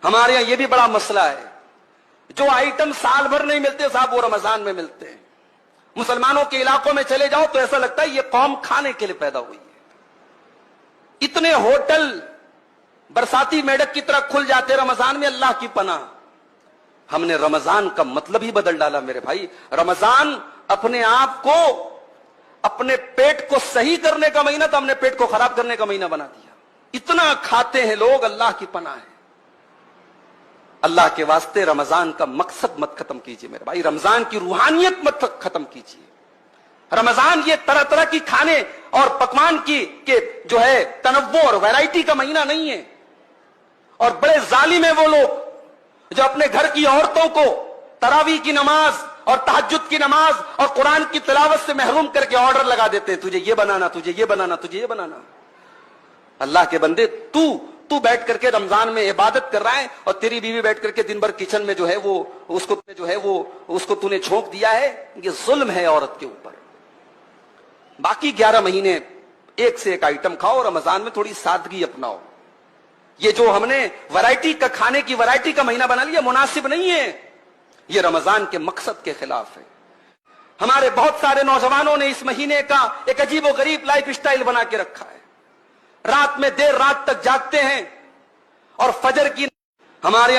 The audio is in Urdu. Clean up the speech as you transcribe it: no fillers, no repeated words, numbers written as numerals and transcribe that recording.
ہمارے یہاں یہ بھی بڑا مسئلہ ہے، جو آئٹم سال بھر نہیں ملتے صاحب وہ رمضان میں ملتے ہیں۔ مسلمانوں کے علاقوں میں چلے جاؤ تو ایسا لگتا ہے یہ قوم کھانے کے لیے پیدا ہوئی ہے۔ اتنے ہوٹل برساتی میڈک کی طرح کھل جاتے رمضان میں، اللہ کی پناہ۔ ہم نے رمضان کا مطلب ہی بدل ڈالا میرے بھائی۔ رمضان اپنے آپ کو، اپنے پیٹ کو صحیح کرنے کا مہینہ تھا، ہم نے پیٹ کو خراب کرنے کا مہینہ بنا دیا۔ اتنا کھاتے ہیں لوگ، اللہ کی پناہ ہے۔ اللہ کے واسطے رمضان کا مقصد مت ختم کیجئے میرے بھائی، رمضان کی روحانیت مت ختم کیجئے۔ رمضان یہ طرح طرح کی کھانے اور پکوان کی کہ جو ہے تنوع اور ویرائٹی کا مہینہ نہیں ہے۔ اور بڑے ظالم ہیں وہ لوگ جو اپنے گھر کی عورتوں کو تراویح کی نماز اور تہجد کی نماز اور قرآن کی تلاوت سے محروم کر کے آرڈر لگا دیتے ہیں، تجھے یہ بنانا، تجھے یہ بنانا، تجھے یہ بنانا۔ اللہ کے بندے، تو بیٹھ کر کے رمضان میں عبادت کر رہا ہے اور تیری بیوی بیٹھ کر کے دن بھر کچن میں جو ہے وہ اس کو تو نے جھونک دیا ہے، یہ ظلم ہے عورت کے اوپر۔ باقی 11 مہینے ایک سے ایک آئٹم کھاؤ، رمضان میں تھوڑی سادگی اپناؤ۔ یہ جو ہم نے ویرائٹی کا کھانے کی ویرائٹی کا مہینہ بنا لیا مناسب نہیں ہے، یہ رمضان کے مقصد کے خلاف ہے۔ ہمارے بہت سارے نوجوانوں نے اس مہینے کا ایک عجیب و غریب لائف سٹائل بنا کے رکھا ہے۔ رات میں دیر رات تک جاگتے ہیں اور فجر کی ہمارے